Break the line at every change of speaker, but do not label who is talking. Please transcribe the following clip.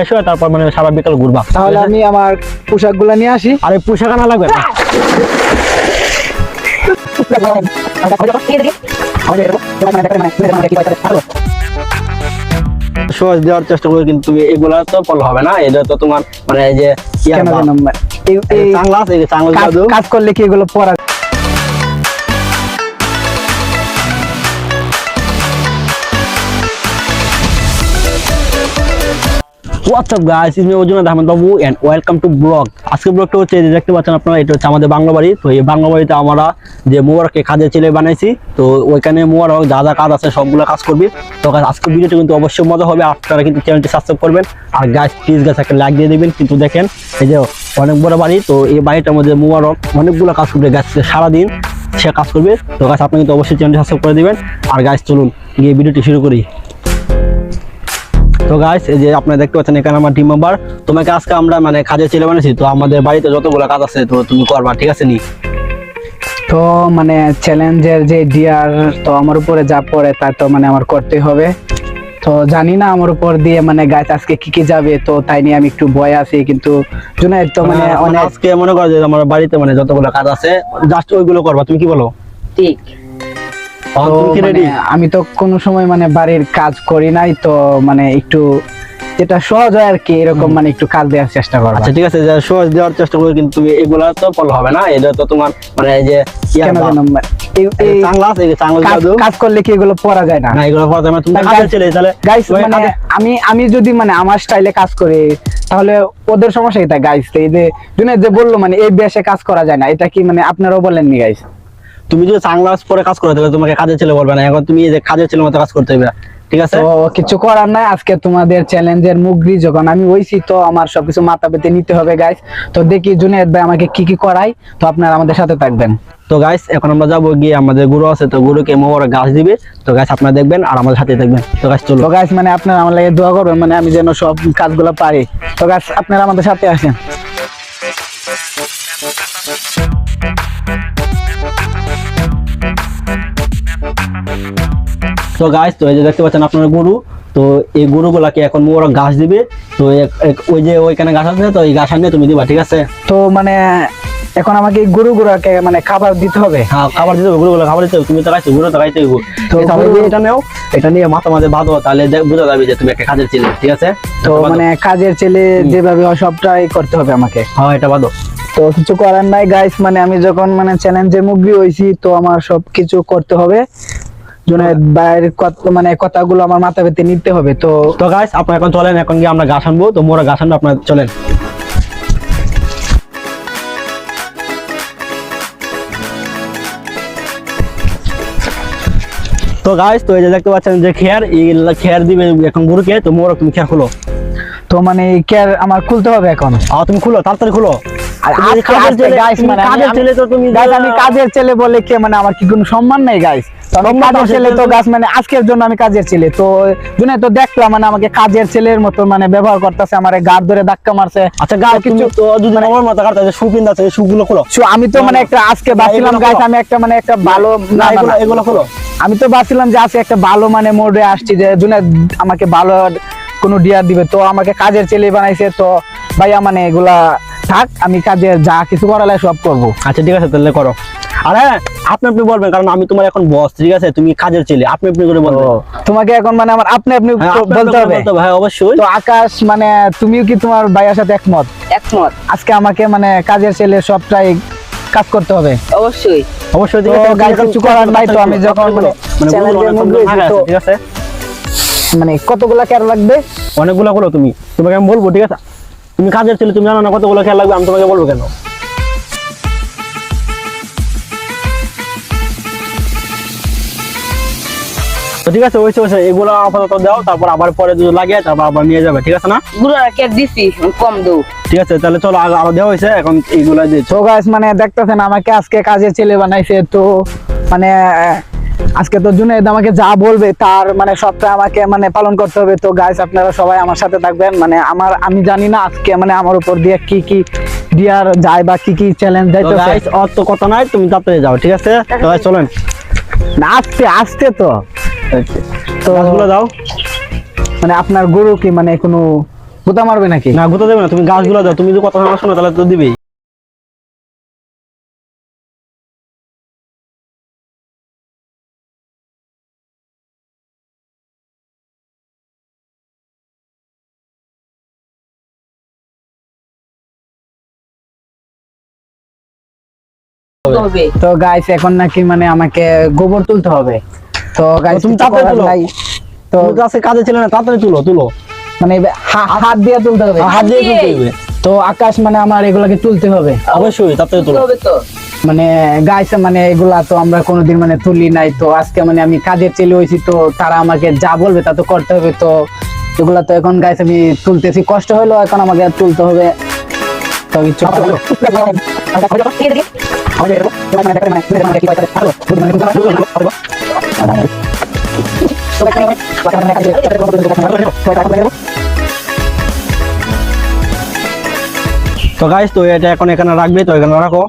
এসো তারপর মানে সারা বিকাল ঘুরবা।
তাহলে আমি আমার পোশাকগুলো নিয়ে আসি।
আরে পোশাক আনা লাগবে না। সহজ দেওয়ার চেষ্টা করবে কিন্তু তুমি এগুলা তো ফলো হবে না। এটা তো তোমার মানে যে চাংলাস এই চাংলাস
কাজ করলে কি এগুলো পরা
What's up guys, it's me Ojuna Ahmed Babu and welcome to vlog. আজকে ব্লগটা হচ্ছে যে দেখতে পাচ্ছেন আপনারা, এটা হচ্ছে আমাদের বাংলা বাড়ি। তো এই বাংলা বাড়িতে আমরা যে মোবারককে কাজের ছেলে বানাইছি, তো ওইখানে মোবারক যা যা কাজ আছে সবগুলো কাজ করবি। তো গাইস আজকে ভিডিওটা কিন্তু অবশ্যই মজা হবে, আপনারা কিন্তু চ্যানেলটি সাবস্ক্রাইব করবেন আর গাইস প্লিজ গাইস একটা লাইক দিয়ে দিবেন। কিন্তু দেখেন এই যে অনেক বড় বাড়ি, তো এই বাড়িটার মধ্যে মোবারক অনেকগুলো কাজ করবে গাইস, সারাদিন সে কাজ করবে। তো গাইস আপনি কিন্তু অবশ্যই চ্যানেলটি সাবস্ক্রাইব করে দিবেন। আর গাইস চলুন গিয়ে ভিডিওটি শুরু করি। তো গাইস এই যে আপনারা দেখতে পাচ্ছেন এখানে আমার টিম মেম্বার। তোমাকে আজকে আমরা মানে কাজের ছেলে বানাইছি, তো আমাদের বাড়িতে যতগুলো কাজ আছে তো তুমি করবা, ঠিক আছে নি?
তো মানে চ্যালেঞ্জের যে ডিয়ার তো আমার উপরে যা পড়ে তা তো মানে আমার করতে হবে। তো জানি না আমার উপর দিয়ে মানে গাছ আজকে কি কি যাবে, তো তাই নিয়ে আমি একটু ভয় আছি। কিন্তু জুনায়েদ তো মানে অনেক
আজকে মনে করো যে আমার বাড়িতে মানে যতগুলো কাজ আছে জাস্ট ওইগুলো করবা, তুমি কি বলো?
ঠিক।
আমি তো কোনো সময় মানে বাড়ির কাজ করি নাই, তো মানে একটু যেটা সহজ হয় আর কি এরকম মানে একটু কাজ দেওয়ার চেষ্টা করব।
আচ্ছা ঠিক আছে, সহজ দেওয়ার চেষ্টা করবে কিন্তু তুমি এগুলা তো ফলো হবে না। এটা তো তোমার মানে যে
কাজ করলে কি এগুলো পরা যায় না?
না এগুলো পরা যায় না। তুমি কাজের ছেলে তাহলে
গাইস মানে আমি যদি মানে আমার স্টাইলে কাজ করি তাহলে ওদের সমস্যা কি? গাইস এই যে জুনায়েদ যে বললো মানে এই বেশে কাজ করা যায় না, এটা কি মানে আপনারাও বলেননি গাইস?
তুমি যদি সানগ্লাস পরে কাজ করো তাহলে তোমাকে কাজের ছেলে বলবে না, এখন তুমি এই যে কাজের ছেলের মতো কাজ করতে হবে, ঠিক আছে?
তো কিছু করার নাই, আজকে তোমাদের চ্যালেঞ্জের মুগরি যখন আমি হইছি তো আমার সবকিছু মাথা পেতে নিতে হবে গাইস। তো দেখি জুনায়েদ ভাই আমাকে কি কি করাই, তো আপনারা আমাদের সাথে থাকবেন।
তো গাইস এখন আমরা যাবো গিয়ে আমাদের গুরু আছে, তো গুরুকে মোবারক গাছ দিবে। তো গাইস আপনারা দেখবেন আর আমাদের সাথে থাকবেন। তো গাইস চলো।
তো গাইস মানে আপনারা আমার লাগে দোয়া করবেন, মানে আমি যেন সব কাজগুলো পারি। তো গাইস আপনারা আমাদের সাথে আসেন।
তো গাইস তো এই যে দেখতে পাচ্ছেন আপনার গরু, তো এই গরুগুলাকে এখন মোবারক ঘাস দিবে। তো ওই যে ওইখানে ঘাস আছে, তো এই ঘাস আনিয়ে তুমি দিবা, ঠিক আছে?
তো মানে এখন আমাকে গরুগুলোকে মানে খাবার দিতে হবে?
হ্যাঁ খাবার দিতে হবে, গরুগুলো খাবার দিতে হবে। তুমি তো খাইছো, গরু তো খাইতে হবে। তো এটা নেও, এটা নিয়ে মাথা মাঝে বাঁধো, তাহলে বোঝা যাবে যে তুমি একটা কাজের ছেলে, ঠিক আছে?
তো মানে কাজের ছেলে যেভাবে হয় সবটাই করতে হবে আমাকে।
হ্যাঁ এটা বাঁধো।
তো কিছু করার নাই গাইস, মানে আমি যখন মানে চ্যালেঞ্জের মুগরি হইছি তো আমার সবকিছু করতে হবে। জুনায়েদ ভাইয়ের মানে কথাগুলো আমার মাথা পেতে নিতে হবে। তো
তো গাইস আপনারা এখন চলেন, এখন গিয়ে আমরা ঘাস আনবো। তো মোরা ঘাস আনবো, আপনারা চলেন। তো গাইস তো এই যে দেখতে পাচ্ছেন যে খেয়ার দিবে এখন গরুকে। তো মোরা তুমি খেয়ার খুলো।
তো মানে কেয়ার আমার খুলতে হবে এখন?
তুমি খুলো, তাড়াতাড়ি খুলো।
আমি কাজের ছেলে বলে কে মানে আমার কি কোনো সম্মান নাই গাইস? কাজের ছেলে তো গাছ মানে আজকের জন্য আমি কাজের ছেলে। তো জুনায়েদ তো দেখলাম মানে আমাকে কাজের ছেলের মতো মানে ব্যবহার করতেছে, আমার গাড় ধরে ধাক্কা মারছে।
আচ্ছা গাছ কিছু তো দুদিন আমার মতো কাটতে শু পিন্দাছে, শুগুলো খুলো।
আমি তো মানে একটা আজকে বাঁচছিলাম গাইস, আমি একটা মানে একটা ভালো
এগুলো খুলো।
আমি তো ভাবছিলাম যে আজকে একটা ভালো মানে মোডে আসছি যে জুনায়েদ আমাকে ভালো কোনো ডিয়ার দিবে, তো আমাকে কাজের ছেলে বানাইছে। তো ভাইয়া মানে এগুলা থাক, আমি কাজে যা কিছু করালে সব করবো।
আচ্ছা ঠিক আছে তাহলে করো। আর হ্যাঁ আপনি আপনি বলবেন, কারণ আমি তোমার এখন বস, ঠিক আছে? তুমি কাজের ছেলে, আপনি আপনি করে বলবো।
তোমাকে এখন মানে আমার আপনি আপনি বলতে হবে
ভাই, অবশ্যই।
তো আকাশ মানে তুমিও কি তোমার ভাইয়ার সাথে একমত?
একমত।
আজকে আমাকে মানে কাজের ছেলে সবটাই কাজ করতে হবে।
অবশ্যই
অবশ্যই।
কিছু করার নাই। তো আমি যখন
ঠিক আছে
মানে কতগুলা কেয়ার লাগবে?
অনেকগুলা করো তুমি, তোমাকে আমি বলবো, ঠিক আছে? তুমি কাজের ছেলে, তুমি জানো না কতগুলো খেয়াল লাগবে, আমি তোমাকে বলবো কেন? ঠিক আছে ওইসে ওইসে এগুলো আপাতত দাও, তারপর আবার পরে যদি লাগে তারপর আবার নিয়ে যাবে, ঠিক আছে না?
গুড়া কে দিছি কম দাও।
ঠিক আছে তাহলে চলো, আবার দেওয়া হয়েছে, এখন এইগুলা দিচ্ছ।
তো গাইস মানে দেখতেছেন আমাকে আজকে কাজের ছেলে বানাইছে। তো মানে আজকে তো জুনায়েদ আমাকে যা বলবে তার মানে সবটা আমাকে মানে পালন করতে হবে। তো গাইস আপনারা সবাই আমার সাথে থাকবেন। মানে আমি জানি না আজকে মানে আমার উপর দিয়ে কি কি ডিয়ার যায় বা কি কি চ্যালেঞ্জ যাইতেছে।
গাইস অত কথা নাই, তুমি তাড়াতাড়ি যাও, ঠিক আছে? তো চলেন
না, আস্তে আস্তে। তো
গাছগুলো দাও।
মানে আপনার গরু কি মানে কোনো গুতা মারবে নাকি?
না গুতা দেবে না, তুমি গাছগুলো দাও, তুমি যদি কথা না শোনো তাহলে তো দিবেই।
হবে
তো গাইস এখন নাকি মানে আমাকে গোবর তুলতে হবে। তো গাইস
তুমি তাড়াতাড়ি তুলো।
তো
তুমি তো আজকে কাজে ছিলে না, তাড়াতাড়ি তুলো তুলো।
মানে হাত দিয়ে তুলতে হবে।
হাত দিয়ে তুলতে হবে।
তো আকাশ মানে আমার এগুলাকে তুলতে হবে।
অবশ্যই তাড়াতাড়ি তুলো।
হবে তো
মানে গাইস মানে এগুলা তো আমরা কোনোদিন মানে তুলি নাই, তো আজকে মানে আমি কাজের ছেলে হয়েছি, তো তারা আমাকে যা বলবে তা তো করতে হবে। তো এগুলা তো এখন গাইস আমি তুলতেছি, কষ্ট হলো এখন আমাকে তুলতে হবে। তো কিছু
তো গাইস তো এটা এখন এখানে রাখবে, তো এখানে রাখো।